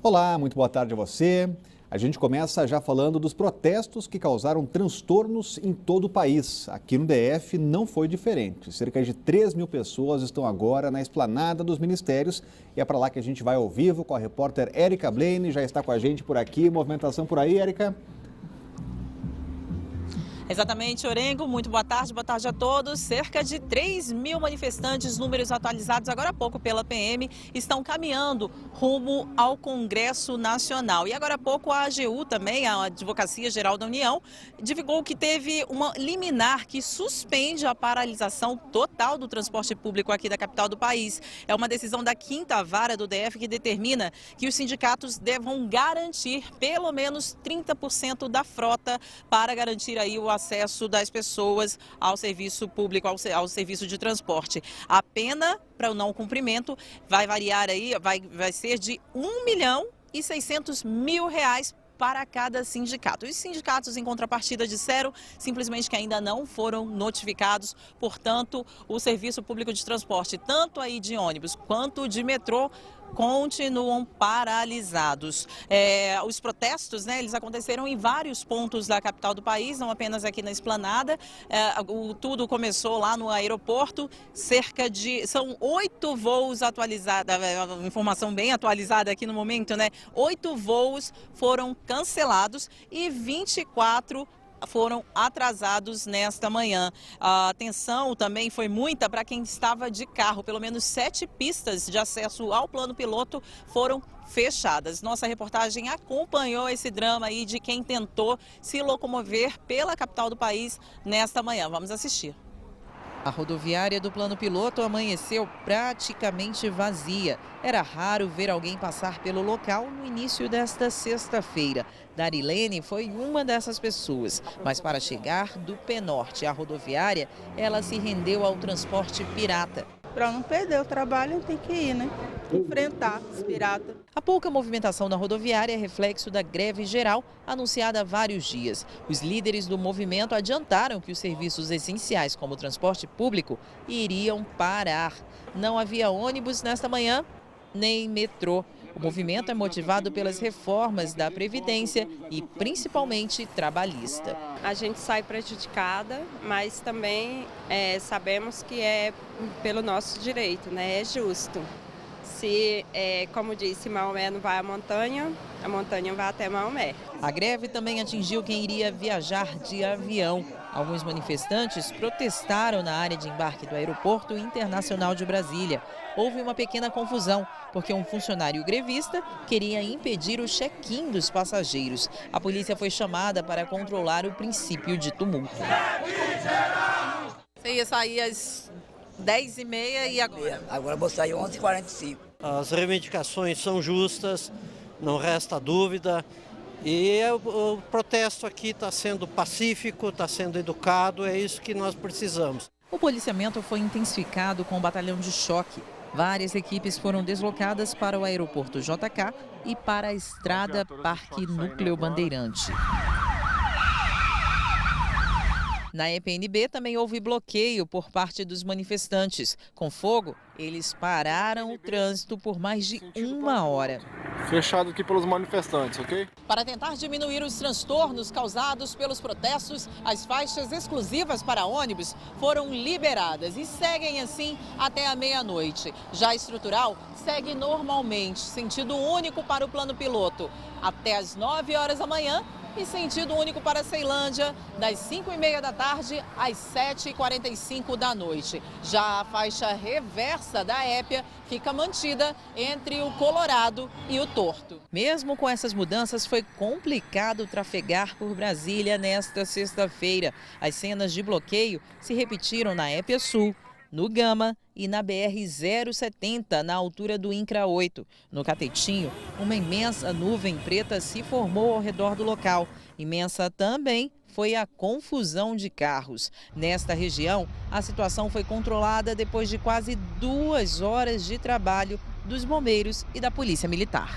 Olá, muito boa tarde a você. A gente começa já falando dos protestos que causaram transtornos em todo o país. Aqui no DF não foi diferente. Cerca de 3.000 pessoas estão agora na esplanada dos ministérios e é para lá que a gente vai ao vivo com a repórter Érica Blaine. Já está com a gente por aqui. Movimentação por aí, Érica? Exatamente, Orengo. Muito boa tarde a todos. Cerca de 3.000 manifestantes, números atualizados agora há pouco pela PM, estão caminhando rumo ao Congresso Nacional. E agora há pouco a AGU também, a Advocacia Geral da União, divulgou que teve uma liminar que suspende a paralisação total do transporte público aqui da capital do país. É uma decisão da 5ª Vara do DF que determina que os sindicatos devam garantir pelo menos 30% da frota para garantir aí o acesso das pessoas ao serviço público, ao serviço de transporte. A pena para o não cumprimento vai variar aí, vai ser de R$1.600.000 para cada sindicato. Os sindicatos, em contrapartida, disseram simplesmente que ainda não foram notificados. Portanto, o serviço público de transporte, tanto aí de ônibus quanto de metrô, continuam paralisados. Os protestos, eles aconteceram em vários pontos da capital do país, não apenas aqui na Esplanada. Tudo começou lá no aeroporto. São 8 voos atualizados, informação bem atualizada aqui no momento, 8 voos foram cancelados e 24 foram atrasados nesta manhã. A atenção também foi muita para quem estava de carro. Pelo menos 7 pistas de acesso ao plano piloto foram fechadas. Nossa reportagem acompanhou esse drama aí de quem tentou se locomover pela capital do país nesta manhã. Vamos assistir. A rodoviária do plano piloto amanheceu praticamente vazia. Era raro ver alguém passar pelo local no início desta sexta-feira. Darilene foi uma dessas pessoas, mas para chegar do Penorte à rodoviária, ela se rendeu ao transporte pirata. Para não perder o trabalho, tem que ir, enfrentar os piratas. A pouca movimentação na rodoviária é reflexo da greve geral anunciada há vários dias. Os líderes do movimento adiantaram que os serviços essenciais, como o transporte público, iriam parar. Não havia ônibus nesta manhã, nem metrô. O movimento é motivado pelas reformas da Previdência e principalmente trabalhista. A gente sai prejudicada, mas também sabemos que é pelo nosso direito, é justo. Se, como disse, Maomé não vai à montanha, a montanha vai até Maomé. A greve também atingiu quem iria viajar de avião. Alguns manifestantes protestaram na área de embarque do Aeroporto Internacional de Brasília. Houve uma pequena confusão, porque um funcionário grevista queria impedir o check-in dos passageiros. A polícia foi chamada para controlar o princípio de tumulto. Você ia sair às 10h30 e agora? Agora vou sair 11h45. As reivindicações são justas, não resta dúvida. E o protesto aqui está sendo pacífico, está sendo educado, é isso que nós precisamos. O policiamento foi intensificado com o batalhão de choque. Várias equipes foram deslocadas para o aeroporto JK e para a estrada Parque Núcleo Bandeirante. Na EPNB também houve bloqueio por parte dos manifestantes. Com fogo, eles pararam o trânsito por mais de 1 hora. Fechado aqui pelos manifestantes, ok? Para tentar diminuir os transtornos causados pelos protestos, as faixas exclusivas para ônibus foram liberadas e seguem assim até a meia-noite. Já a estrutural segue normalmente, sentido único para o plano piloto, até às 9 horas da manhã. E sentido único para Ceilândia, das 5h30 da tarde às 7h45 da noite. Já a faixa reversa da Épia fica mantida entre o Colorado e o Torto. Mesmo com essas mudanças, foi complicado trafegar por Brasília nesta sexta-feira. As cenas de bloqueio se repetiram na Épia Sul, no Gama e na BR-070, na altura do INCRA 8. No Catetinho, uma imensa nuvem preta se formou ao redor do local. Imensa também foi a confusão de carros. Nesta região, a situação foi controlada depois de quase 2 horas de trabalho dos bombeiros e da Polícia Militar.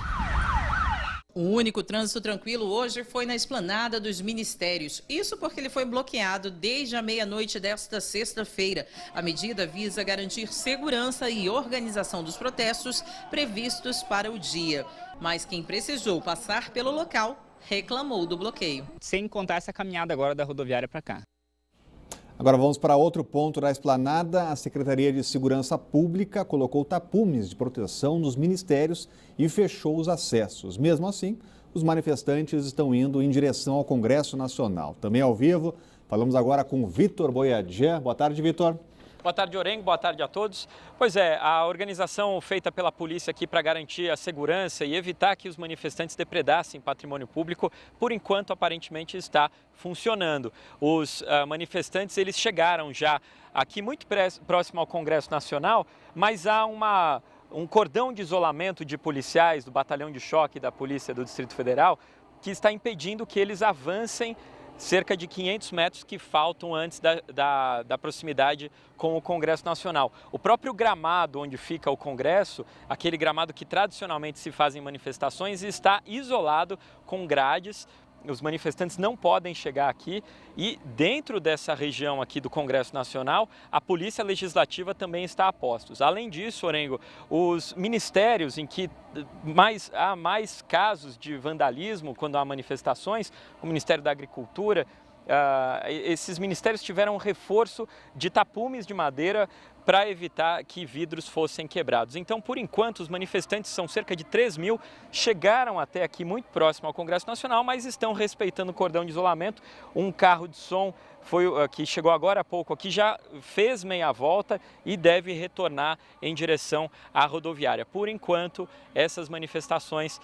O único trânsito tranquilo hoje foi na esplanada dos ministérios. Isso porque ele foi bloqueado desde a meia-noite desta sexta-feira. A medida visa garantir segurança e organização dos protestos previstos para o dia. Mas quem precisou passar pelo local reclamou do bloqueio. Sem contar essa caminhada agora da rodoviária para cá. Agora vamos para outro ponto da esplanada. A Secretaria de Segurança Pública colocou tapumes de proteção nos ministérios e fechou os acessos. Mesmo assim, os manifestantes estão indo em direção ao Congresso Nacional. Também ao vivo, falamos agora com Vitor Boiadier. Boa tarde, Vitor. Boa tarde, Orengo. Boa tarde a todos. Pois é, a organização feita pela polícia aqui para garantir a segurança e evitar que os manifestantes depredassem patrimônio público, por enquanto, aparentemente está funcionando. Os manifestantes, eles chegaram já aqui muito próximo ao Congresso Nacional, mas há um cordão de isolamento de policiais do Batalhão de Choque da Polícia do Distrito Federal que está impedindo que eles avancem cerca de 500 metros que faltam antes da proximidade com o Congresso Nacional. O próprio gramado onde fica o Congresso, aquele gramado que tradicionalmente se fazem manifestações, está isolado com grades. Os manifestantes não podem chegar aqui e dentro dessa região aqui do Congresso Nacional, a Polícia Legislativa também está a postos. Além disso, Orengo, os ministérios em que há mais casos de vandalismo quando há manifestações, o Ministério da Agricultura, esses ministérios tiveram um reforço de tapumes de madeira para evitar que vidros fossem quebrados. Então, por enquanto, os manifestantes, são cerca de 3.000, chegaram até aqui muito próximo ao Congresso Nacional, mas estão respeitando o cordão de isolamento. Um carro de som que chegou agora há pouco aqui, já fez meia volta e deve retornar em direção à rodoviária. Por enquanto, essas manifestações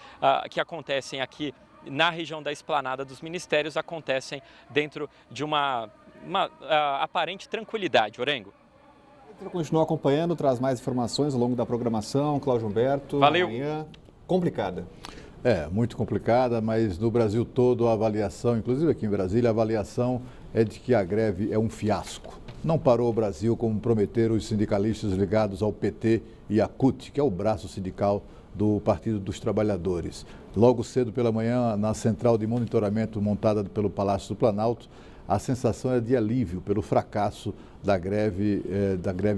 que acontecem aqui na região da esplanada dos ministérios acontecem dentro de uma aparente tranquilidade. Orengo. Continua acompanhando, traz mais informações ao longo da programação. Cláudio Humberto. Valeu. Amanhã, complicada. Muito complicada, mas no Brasil todo a avaliação, inclusive aqui em Brasília, a avaliação é de que a greve é um fiasco. Não parou o Brasil como prometeram os sindicalistas ligados ao PT e à CUT, que é o braço sindical do Partido dos Trabalhadores. Logo cedo pela manhã, na central de monitoramento montada pelo Palácio do Planalto, a sensação é de alívio pelo fracasso da greve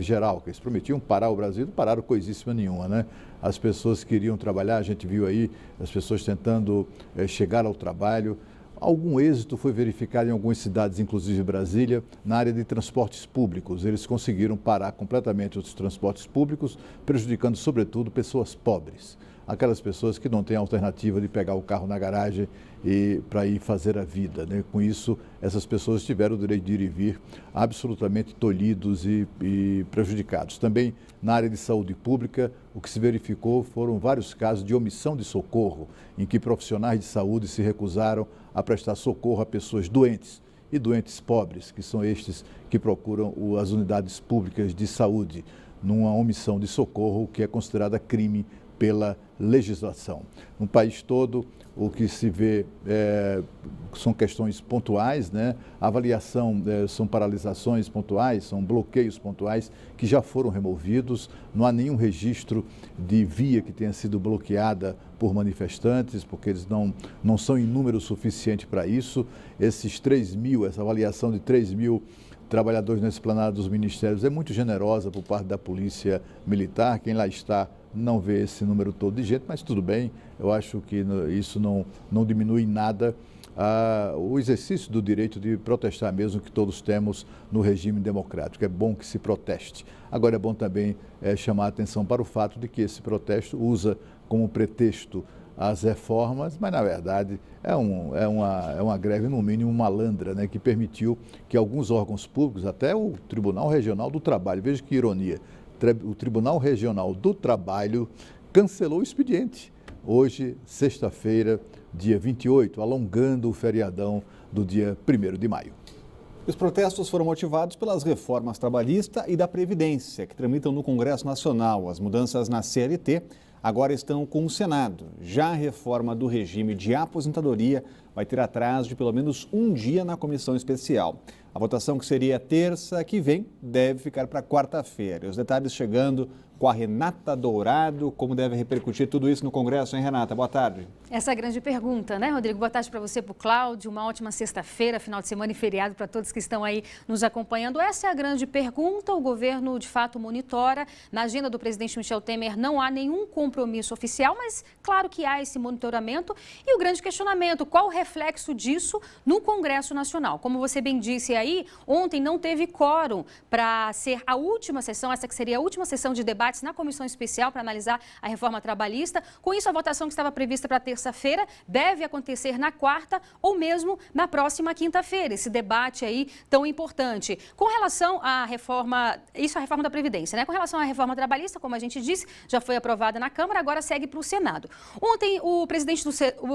geral, que eles prometiam parar o Brasil, não pararam coisíssima nenhuma, né? As pessoas queriam trabalhar, a gente viu aí as pessoas tentando chegar ao trabalho. Algum êxito foi verificado em algumas cidades, inclusive Brasília, na área de transportes públicos. Eles conseguiram parar completamente os transportes públicos, prejudicando, sobretudo, pessoas pobres. Aquelas pessoas que não têm alternativa de pegar o carro na garagem e para ir fazer a vida, né? Com isso, essas pessoas tiveram o direito de ir e vir absolutamente tolhidos e prejudicados. Também na área de saúde pública, o que se verificou foram vários casos de omissão de socorro, em que profissionais de saúde se recusaram a prestar socorro a pessoas doentes e doentes pobres, que são estes que procuram as unidades públicas de saúde, numa omissão de socorro que é considerada crime pela legislação. No país todo, o que se vê são questões pontuais, né? A avaliação são paralisações pontuais, são bloqueios pontuais que já foram removidos. Não há nenhum registro de via que tenha sido bloqueada por manifestantes, porque eles não são em número suficiente para isso. Esses 3.000, essa avaliação de 3.000 trabalhadores na esplanada dos ministérios é muito generosa por parte da Polícia Militar. Quem lá está não vê esse número todo de gente, mas tudo bem, eu acho que isso não diminui em nada o exercício do direito de protestar mesmo que todos temos no regime democrático. É bom que se proteste. Agora é bom também chamar a atenção para o fato de que esse protesto usa como pretexto as reformas, mas na verdade é uma greve no mínimo malandra, né, que permitiu que alguns órgãos públicos, até o Tribunal Regional do Trabalho, veja que ironia, o Tribunal Regional do Trabalho cancelou o expediente. Hoje, sexta-feira, dia 28, alongando o feriadão do dia 1º de maio. Os protestos foram motivados pelas reformas trabalhista e da Previdência, que tramitam no Congresso Nacional. As mudanças na CLT agora estão com o Senado. Já a reforma do regime de aposentadoria vai ter atraso de pelo menos um dia na comissão especial. A votação, que seria terça que vem, deve ficar para quarta-feira. E os detalhes chegando com a Renata Dourado. Como deve repercutir tudo isso no Congresso, hein, Renata? Boa tarde. Essa é a grande pergunta, né, Rodrigo? Boa tarde para você, para o Cláudio. Uma ótima sexta-feira, final de semana e feriado para todos que estão aí nos acompanhando. Essa é a grande pergunta. O governo, de fato, monitora. Na agenda do presidente Michel Temer não há nenhum compromisso oficial, mas claro que há esse monitoramento. E o grande questionamento, qual o reflexo disso no Congresso Nacional? Como você bem disse aí, ontem não teve quórum para ser a última sessão, essa que seria a última sessão de debates na comissão especial para analisar a reforma trabalhista. Com isso, a votação que estava prevista para terça-feira deve acontecer na quarta ou mesmo na próxima quinta-feira. Esse debate aí tão importante. Com relação à reforma, isso é a reforma da Previdência, né? Com relação à reforma trabalhista, como a gente disse, já foi aprovada na Câmara, agora segue para o Senado. Ontem, o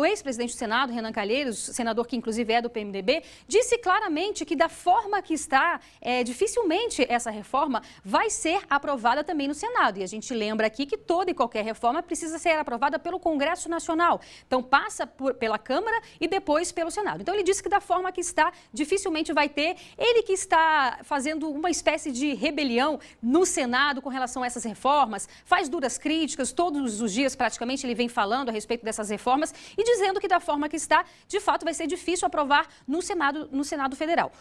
ex-presidente do Senado, Renan Calheiros, senador que inclusive é do PMDB, disse claramente que da forma que está, dificilmente essa reforma vai ser aprovada também no Senado. E a gente lembra aqui que toda e qualquer reforma precisa ser aprovada pelo Congresso Nacional. Então, passa pela Câmara e depois pelo Senado. Então, ele disse que da forma que está, dificilmente vai ter. Ele que está fazendo uma espécie de rebelião no Senado com relação a essas reformas, faz duras críticas, todos os dias praticamente ele vem falando a respeito dessas reformas e dizendo que da forma que está, de fato, vai ser difícil aprovar no Senado Federal.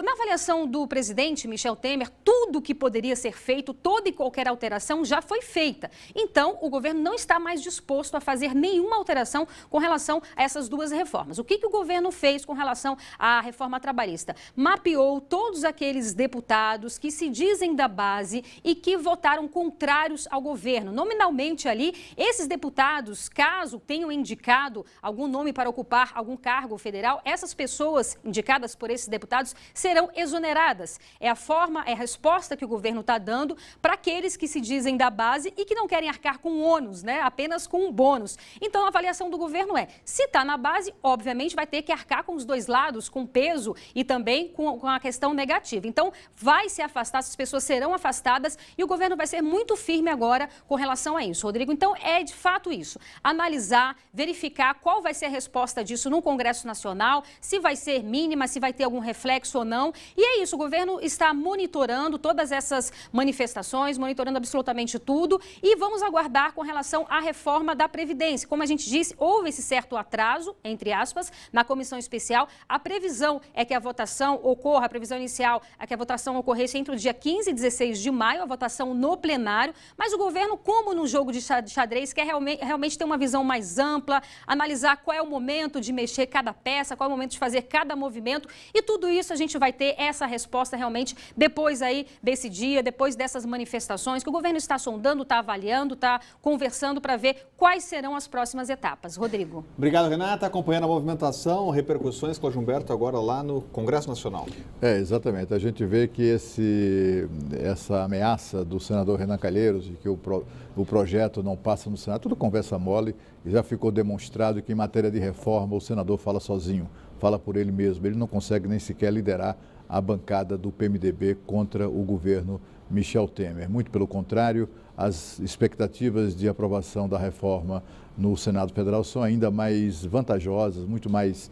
Na avaliação do presidente Michel Temer, tudo que poderia ser feito, toda e qualquer alteração já foi feita. Então, o governo não está mais disposto a fazer nenhuma alteração com relação a essas duas reformas. O que o governo fez com relação à reforma trabalhista? Mapeou todos aqueles deputados que se dizem da base e que votaram contrários ao governo. Nominalmente ali, esses deputados, caso tenham indicado algum nome para ocupar algum cargo federal, essas pessoas indicadas por esses deputados serão exoneradas. É a resposta que o governo está dando para aqueles que se dizem da base e que não querem arcar com ônus, né? Apenas com um bônus. Então, a avaliação do governo se está na base, obviamente vai ter que arcar com os dois lados, com peso e também com a questão negativa. Então, vai se afastar, essas pessoas serão afastadas e o governo vai ser muito firme agora com relação a isso, Rodrigo. Então, é de fato isso. Analisar, verificar qual vai ser a resposta disso no Congresso Nacional, se vai ser mínima, se vai ter algum reflexo ou não. E é isso, o governo está monitorando todas essas manifestações, monitorando absolutamente tudo e vamos aguardar com relação à reforma da Previdência. Como a gente disse, houve esse certo atraso, entre aspas, na comissão especial. A previsão é que a votação ocorra, a previsão inicial é que a votação ocorresse entre o dia 15 e 16 de maio, a votação no plenário, mas o governo, como no jogo de xadrez, quer realmente ter uma visão mais ampla, analisar qual é o momento de mexer cada peça, qual é o momento de fazer cada movimento e tudo isso a gente vai ter essa resposta realmente depois aí desse dia, depois dessas manifestações que o governo está sondando, está avaliando, está conversando para ver quais serão as próximas etapas. Rodrigo. Obrigado, Renata. Acompanhando a movimentação, repercussões, Cláudio Humberto, agora lá no Congresso Nacional. Exatamente. A gente vê que essa ameaça do senador Renan Calheiros de que o projeto não passa no Senado, tudo conversa mole e já ficou demonstrado que em matéria de reforma o senador fala sozinho, fala por ele mesmo. Ele não consegue nem sequer liderar a bancada do PMDB contra o governo Michel Temer. Muito pelo contrário, as expectativas de aprovação da reforma no Senado Federal são ainda mais vantajosas, muito mais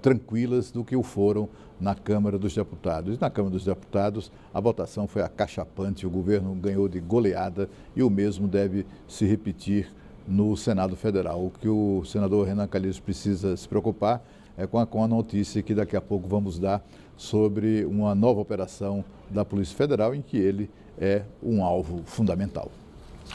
tranquilas do que o foram na Câmara dos Deputados. E na Câmara dos Deputados, a votação foi acachapante, o governo ganhou de goleada e o mesmo deve se repetir no Senado Federal. O que o senador Renan Calheiros precisa se preocupar é com a notícia que daqui a pouco vamos dar sobre uma nova operação da Polícia Federal em que ele é um alvo fundamental.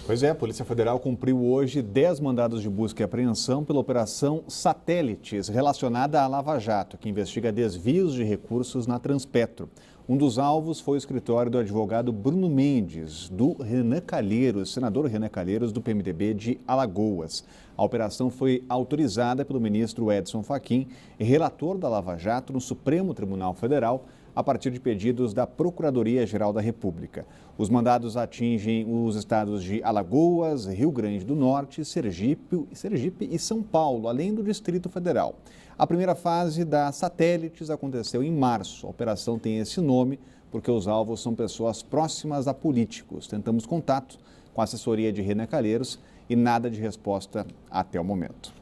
Pois é, a Polícia Federal cumpriu hoje 10 mandados de busca e apreensão pela Operação Satélites, relacionada à Lava Jato, que investiga desvios de recursos na Transpetro. Um dos alvos foi o escritório do advogado Bruno Mendes, do Renan Calheiros, senador Renan Calheiros, do PMDB de Alagoas. A operação foi autorizada pelo ministro Edson Fachin, relator da Lava Jato no Supremo Tribunal Federal, a partir de pedidos da Procuradoria-Geral da República. Os mandados atingem os estados de Alagoas, Rio Grande do Norte, Sergipe e São Paulo, além do Distrito Federal. A primeira fase da Satélites aconteceu em março. A operação tem esse nome porque os alvos são pessoas próximas a políticos. Tentamos contato com a assessoria de Renan Calheiros e nada de resposta até o momento.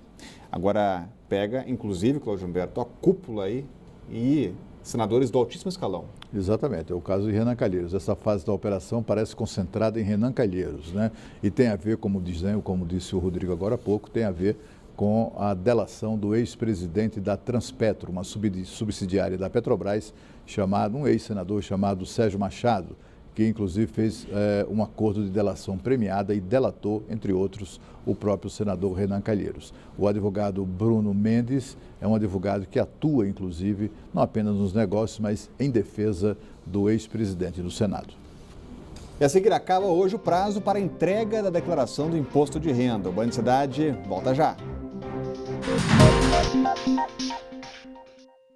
Agora pega, inclusive, Cláudio Humberto, a cúpula aí e senadores do altíssimo escalão. Exatamente, é o caso de Renan Calheiros. Essa fase da operação parece concentrada em Renan Calheiros, né? E tem a ver, como disse o Rodrigo agora há pouco, tem a ver com a delação do ex-presidente da Transpetro, uma subsidiária da Petrobras, um ex-senador chamado Sérgio Machado, que inclusive fez um acordo de delação premiada e delatou, entre outros, o próprio senador Renan Calheiros. O advogado Bruno Mendes é um advogado que atua, inclusive, não apenas nos negócios, mas em defesa do ex-presidente do Senado. E a seguir acaba hoje o prazo para a entrega da declaração do imposto de renda. O Band Cidade volta já.